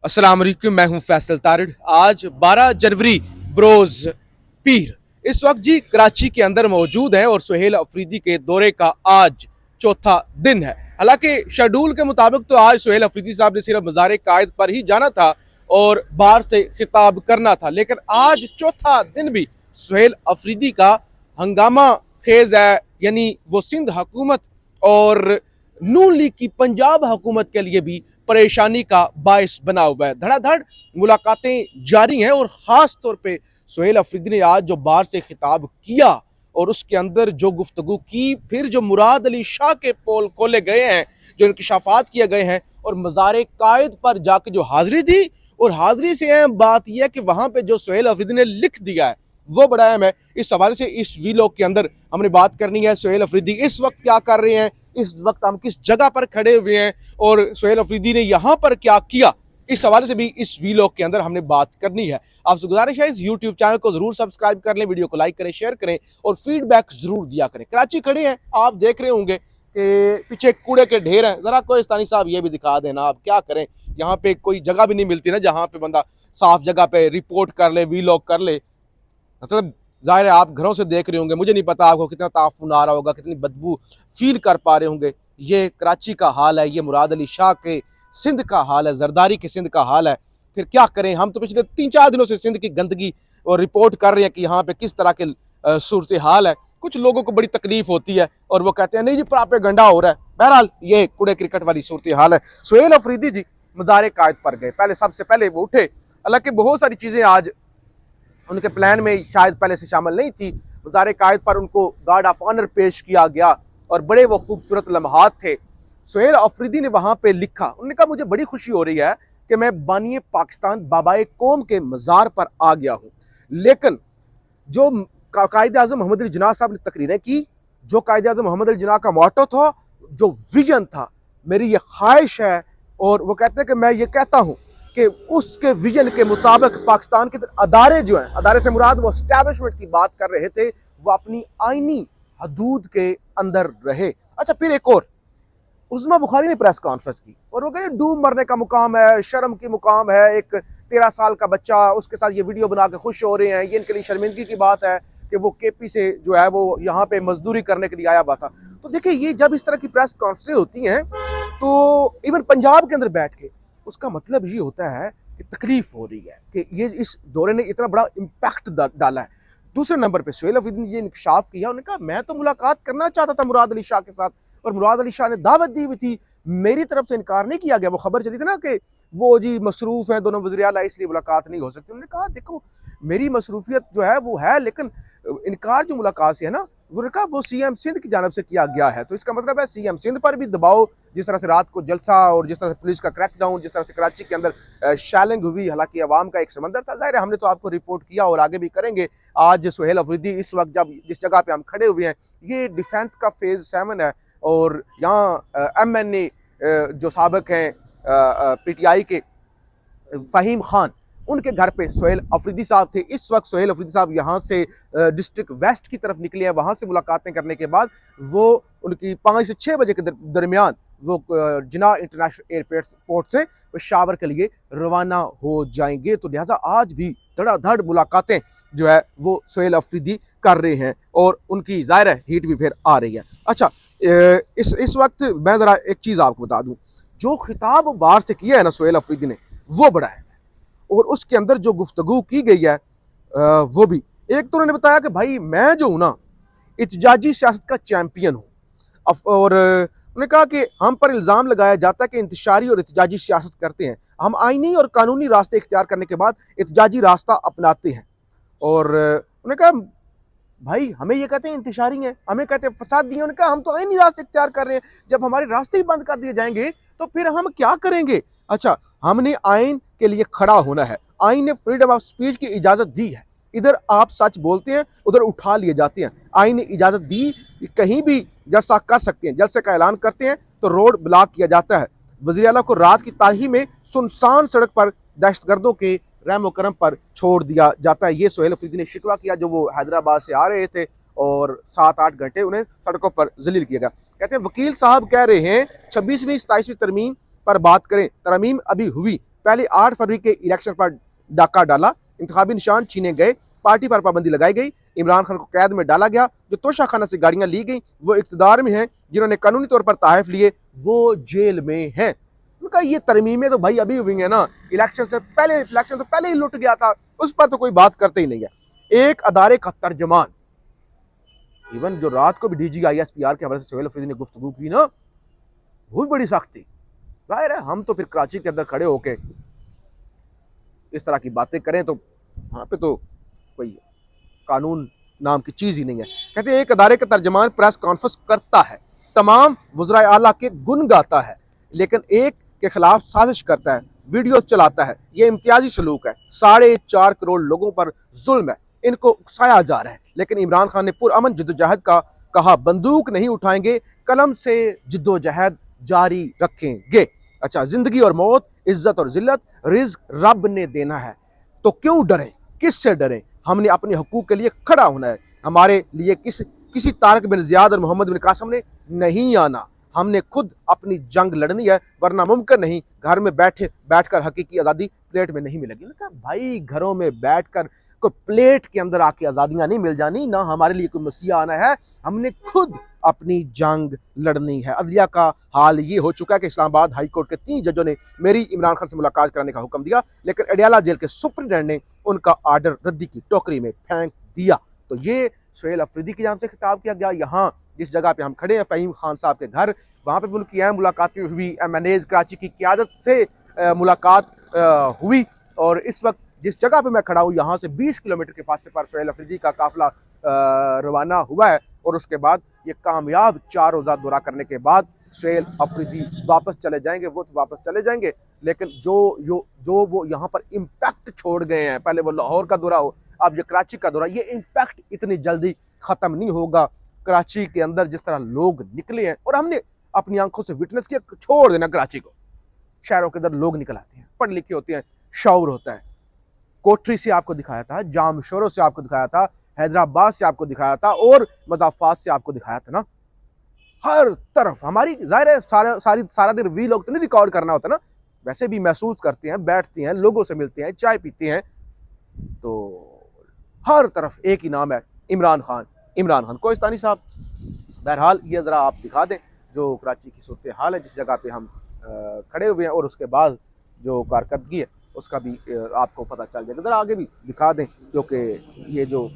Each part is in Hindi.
अस्सलाम वालेकुम, मैं हूं फैसल तारिड़। आज 12 जनवरी बरोज पीर इस वक्त जी कराची के अंदर मौजूद है और सुहेल अफरीदी के दौरे का आज चौथा दिन है। हालांकि शेड्यूल के मुताबिक तो आज सुहेल अफरीदी साहब ने सिर्फ मज़ार कायद पर ही जाना था और बाहर से खिताब करना था, लेकिन आज चौथा दिन भी सुहेल अफरीदी का हंगामा खेज है। यानी वो सिंध हुकूमत और नून लीग की पंजाब हुकूमत के लिए भी परेशानी का बायस बना हुआ है। धड़ाधड़ मुलाकातें जारी हैं और ख़ास तौर पे सुहेल अफरीदी ने आज जो बाहर से खिताब किया और उसके अंदर जो गुफ्तगू की, फिर जो मुराद अली शाह के पोल खोले गए हैं, जो इंकशाफात किए गए हैं और मज़ार कायद पर जाके जो हाजिरी दी, और हाजिरी से अहम बात यह है कि वहाँ पे जो सुहेल अफरीदी ने लिख दिया है वो बड़ा अहम है। इस हवाले से इस वीलॉग के अंदर हमने बात करनी है सुहेल अफरीदी इस वक्त क्या कर रहे हैं, इस वक्त हम किस जगह पर खड़े हुए हैं और सुहेल अफरीदी ने यहाँ पर क्या किया, इस हवाले से भी इस वीलॉग के अंदर हमने बात करनी है। आपसे गुजारिश है इस यूट्यूब चैनल को जरूर सब्सक्राइब कर लें, वीडियो को लाइक करें, शेयर करें और फीडबैक जरूर दिया करें। कराची खड़े हैं, आप देख रहे होंगे कि पीछे कूड़े के ढेर हैं। जरा कोहिस्तानी साहब ये भी दिखा देना, आप क्या करें, यहाँ पे कोई जगह भी नहीं मिलती ना जहाँ पे बंदा साफ जगह पे रिपोर्ट कर ले, वीलॉग कर ले। मतलब जाहिर है आप घरों से देख रहे होंगे, मुझे नहीं पता आपको कितना ताफुन आ रहा होगा, कितनी बदबू फील कर पा रहे होंगे। ये कराची का हाल है, ये मुराद अली शाह के सिंध का हाल है, जरदारी के सिंध का हाल है। फिर क्या करें, हम तो पिछले 3-4 दिनों से सिंध की गंदगी और रिपोर्ट कर रहे हैं कि यहाँ पे किस तरह के सूरत हाल है। कुछ लोगों को बड़ी तकलीफ होती है और वो कहते हैं नहीं जी प्रोपेगेंडा हो रहा है। बहरहाल ये कूड़े क्रिकेट वाली सूरत हाल है। सुहेल अफरीदी जी मज़ार कायद पर गए, पहले सबसे पहले वो उठे। हालांकि बहुत सारी चीज़ें आज उनके प्लान में शायद पहले से शामिल नहीं थी। मज़ार कायद पर उनको गार्ड ऑफ ऑनर पेश किया गया और बड़े वो खूबसूरत लम्हात थे। सुहेल अफरीदी ने वहाँ पे लिखा, उन्होंने कहा मुझे बड़ी खुशी हो रही है कि मैं बानी पाकिस्तान बाबाए कौम के मज़ार पर आ गया हूँ, लेकिन जो कायद आज़म मोहम्मद अली जिन्ना साहब ने तकरीरें की, जो कायद आज़म मोहम्मद अली जिन्ना का मोटो था, जो विजन था, मेरी ये ख्वाहिश है और वो कहते हैं कि मैं ये कहता हूँ कि उसके विजन के मुताबिक पाकिस्तान के अदारे जो हैं, अदारे से मुराद वो एस्टैब्लिशमेंट की बात कर रहे थे, वो अपनी आइनी हदूद के अंदर रहे। अच्छा, फिर एक और उस्मा बुखारी ने प्रेस कॉन्फ्रेंस की और वो कहते डूब मरने का मुकाम है, शर्म की मुकाम है, एक 13 साल का बच्चा उसके साथ ये वीडियो बना के खुश हो रहे हैं, ये इनके लिए शर्मिंदगी की बात है कि वो केपी से जो है वो यहाँ पे मजदूरी करने के लिए आया हुआ था। तो देखिए ये जब इस तरह की प्रेस कॉन्फ्रेंस होती हैं तो इवन पंजाब के अंदर बैठ के उसका मतलब ये होता है कि तकलीफ हो रही है कि ये इस दौरे ने इतना बड़ा इम्पैक्ट डाला है। दूसरे नंबर पे सुहेल अफरीदी ने ये इंकशाफ किया, उन्होंने कहा मैं तो मुलाकात करना चाहता था मुराद अली शाह के साथ और मुराद अली शाह ने दावत दी हुई थी, मेरी तरफ से इनकार नहीं किया गया। वो खबर चली थी ना कि वो जी मसरूफ़ हैं दोनों वज़ीर आला, इसलिए मुलाकात नहीं हो सकती। उन्होंने कहा देखो मेरी मसरूफियत जो है वो है, लेकिन इनकार जो मुलाकात से है ना, उन्होंने कहा वो सीएम सिंध की जानब से किया गया है, तो इसका मतलब है सीएम सिंध पर भी दबाव, जिस तरह से रात को जलसा और जिस तरह से पुलिस का क्रैकडाउन, जिस तरह से कराची के अंदर शैलिंग हुई, हालांकि अवाम का एक समंदर था। जाहिर है हमने तो आपको रिपोर्ट किया और आगे भी करेंगे। आज सुहेल अफरीदी इस वक्त जब जिस जगह पे हम खड़े हुए हैं ये डिफेंस का फेज़ 7 है और यहाँ MNA जो साबिक हैं PTI के फ़हीम खान, उनके घर पे सुहेल अफरीदी साहब थे। इस वक्त सुहेल अफरीदी साहब यहाँ से डिस्ट्रिक्ट वेस्ट की तरफ निकले हैं। वहाँ से मुलाकातें करने के बाद वो उनकी 5 से 6 बजे के दरमियान वो जिन्ना इंटरनेशनल एयरपोर्ट से पेशावर के लिए रवाना हो जाएंगे। तो लिहाजा आज भी धड़ाधड़ मुलाकातें जो है वो सुहेल अफरीदी कर रहे हैं और उनकी ज़ाहिर है हीट भी फिर आ रही है। अच्छा, इस वक्त मैं ज़रा एक चीज़ आपको बता दूँ, जो खिताब बाहर से किया है ना सुहेल अफरीदी ने वो बड़ा है और उसके अंदर जो गुफ्तगू की गई है वो भी। एक तो उन्होंने बताया कि भाई मैं जो हूँ ना इत्जाजी सियासत का चैम्पियन हूँ, और उन्होंने कहा कि हम पर इल्ज़ाम लगाया जाता है कि इंतशारी और इत्जाजी सियासत करते हैं, हम आइनी और कानूनी रास्ते इख्तियार करने के बाद इत्जाजी रास्ता अपनाते हैं। और उन्होंने कहा भाई हमें ये कहते हैं इंतशारी हैं, हमें कहते हैं फसाद दिए, उन्होंने कहा हम तो आइनी रास्ते इख्तियार कर रहे हैं, जब हमारे रास्ते ही बंद कर दिए जाएंगे तो फिर हम क्या करेंगे। अच्छा, हमने आइन के लिए खड़ा होना है, आइन ने फ्रीडम ऑफ स्पीच की इजाज़त दी है, इधर आप सच बोलते हैं उधर उठा लिए जाते हैं। आइन ने इजाज़त दी कहीं भी जलसा कर सकते हैं, जलसे का ऐलान करते हैं तो रोड ब्लॉक किया जाता है। वज़ीर आला को रात की तारही में सुनसान सड़क पर दहशतगर्दों के रहम करम पर छोड़ दिया जाता है। ये सुहेल अफरीदी ने शिकवा किया जो वो हैदराबाद से आ रहे थे और 7-8 घंटे उन्हें सड़कों पर जलील किया गया। कहते हैं वकील साहब कह रहे हैं 26वीं 27वीं तरमीम पर बात करें, तरमीम अभी हुई, पहले 8 फरवरी के इलेक्शन पर डाका डाला, इंतखाबी निशान छीने गए, पार्टी पर पाबंदी लगाई गई, इमरान खान को कैद में डाला गया, जो तोशाखाना से गाड़ियां ली गई वो इक्तदार में हैं, जिन्होंने कानूनी तौर पर तहफ़ लिए वो जेल में हैं। उनका ये तरमीमें तो भाई अभी हुई है ना, इलेक्शन से पहले, इलेक्शन तो पहले ही लुट गया था, उस पर तो कोई बात करते ही नहीं है। एक अदारे का तर्जमान, इवन जो रात को भी DGISPR के हवाले से सोहेल अफरीदी ने गुफ्तगू की ना, वो भी बड़ी सख्त थी। जाहिर है हम तो फिर कराची के अंदर खड़े होके इस तरह की बातें करें तो वहाँ पे तो कोई कानून नाम की चीज़ ही नहीं है। कहते हैं एक अदारे का तर्जमान प्रेस कॉन्फ्रेंस करता है, तमाम वज़राए आला के गुन गाता है, लेकिन एक के खिलाफ साजिश करता है, वीडियोस चलाता है। ये इम्तियाजी सलूक है। 4.5 करोड़ लोगों पर जुल्म है, इनको उकसाया जा रहा है। लेकिन इमरान खान ने पुरअमन जिद्दोजहद का कहा, बंदूक नहीं उठाएंगे, कलम से जिद्दोजहद जारी रखेंगे। अच्छा, जिंदगी और मौत, इज्जत और जिल्लत, रिज़्क रब ने देना है, तो क्यों डरें, किससे डरें? हमने अपने हकूक के लिए खड़ा होना है। हमारे लिए किसी तारिक बिन ज़ियाद और मोहम्मद बिन कासिम ने नहीं आना, हमने खुद अपनी जंग लड़नी है, वरना मुमकिन नहीं घर में बैठकर हकीकी आज़ादी प्लेट में नहीं मिलेगी। कहा भाई घरों में बैठकर कोई प्लेट के अंदर आके आज़ादियाँ नहीं मिल जानी, ना हमारे लिए कोई मसीहा आना है, हमने खुद अपनी जंग लड़नी है। अदलिया का हाल ये हो चुका है कि इस्लामाबाद हाई कोर्ट के 3 जजों ने मेरी इमरान खान से मुलाकात कराने का हुक्म दिया, लेकिन अडियाला जेल के सुप्रिटेंडेंट ने उनका आर्डर रद्दी की टोकरी में फेंक दिया। तो ये सोहेल अफरीदी की जानिब से खिताब किया गया। यहाँ जिस जगह पे हम खड़े हैं, फ़हीम खान साहब के घर, वहाँ पे भी उनकी अहम मुलाकातें हुई, MNAs कराची की क़यादत से मुलाकात हुई। और इस वक्त जिस जगह पे मैं खड़ा हूँ, यहाँ से 20 किलोमीटर के फासले पर सोहेल अफरीदी का काफ़िला रवाना हुआ है। और उसके बाद ये कामयाब 4 रोज़ा दौरा करने के बाद सोहेल अफरीदी वापस चले जाएंगे। वो तो वापस चले जाएंगे, लेकिन जो वो यहाँ पर इम्पैक्ट छोड़ गए हैं, पहले वो लाहौर का दौरा हो, अब ये कराची का दौरा, ये इम्पैक्ट इतनी जल्दी ख़त्म नहीं होगा। कराची के अंदर जिस तरह लोग निकले हैं, और हमने अपनी आंखों से विटनेस किया, छोड़ देना कराची को, शहरों के अंदर लोग निकल आते हैं, पढ़े लिखे होते हैं, शौर होता है। कोठरी से आपको दिखाया था, जाम शोरों से आपको दिखाया था, हैदराबाद से आपको दिखाया था, और मदाफात से आपको दिखाया था ना। हर तरफ हमारी जाहिर है सारा दिन वीलॉग तो नहीं रिकॉर्ड करना होता ना, वैसे भी महसूस करते हैं, बैठते हैं, लोगों से मिलते हैं, चाय पीते हैं, तो हर तरफ एक ही नाम है, इमरान खान, इमरान खान। कोहिस्तानी साहब, बहरहाल ये ज़रा आप दिखा दें जो कराची की सूरत हाल है, जिस जगह पे हम खड़े हुए हैं, और उसके बाद जो कारकर्दगी है उसका भी आपको पता चल जाएगा। ज़रा आगे भी दिखा दें, क्योंकि ये जो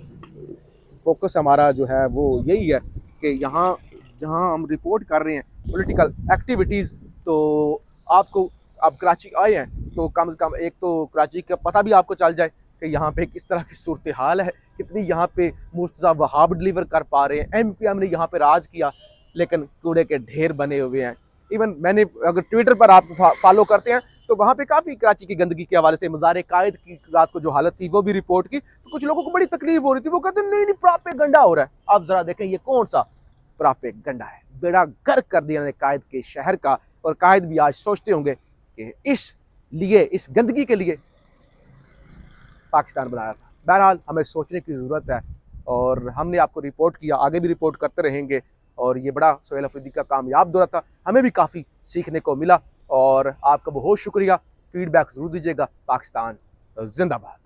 फोकस हमारा जो है वो यही है कि यहाँ जहाँ हम रिपोर्ट कर रहे हैं पॉलिटिकल एक्टिविटीज़, तो आपको, आप कराची आए हैं तो कम से कम एक तो कराची का पता भी आपको चल जाए कि यहाँ पे किस तरह की सूरत हाल है, कितनी यहाँ पे मुर्तज़ा वहाब डिलीवर कर पा रहे हैं। MPM ने यहाँ पे राज किया, लेकिन कूड़े के ढेर बने हुए हैं। इवन मैंने, अगर ट्विटर पर आप फॉलो करते हैं तो वहाँ पे काफ़ी कराची की गंदगी के हवाले से मज़ार कायद की रात को जो हालत थी वो भी रिपोर्ट की, तो कुछ लोगों को बड़ी तकलीफ हो रही थी। वो कहते नहीं नहीं प्रोपेगेंडा हो रहा है। आप ज़रा देखें ये कौन सा प्रोपेगेंडा है, बेड़ा गर्क कर दिया कायद के शहर का। और कायद भी आज सोचते होंगे कि इस गंदगी के लिए पाकिस्तान बनाया था। बहरहाल हमें सोचने की ज़रूरत है, और हमने आपको रिपोर्ट किया, आगे भी रिपोर्ट करते रहेंगे। और ये बड़ा सोहेल अफरीदी का कामयाब दौरा था, हमें भी काफ़ी सीखने को मिला, और आपका बहुत शुक्रिया। फीडबैक ज़रूर दीजिएगा। पाकिस्तान जिंदाबाद।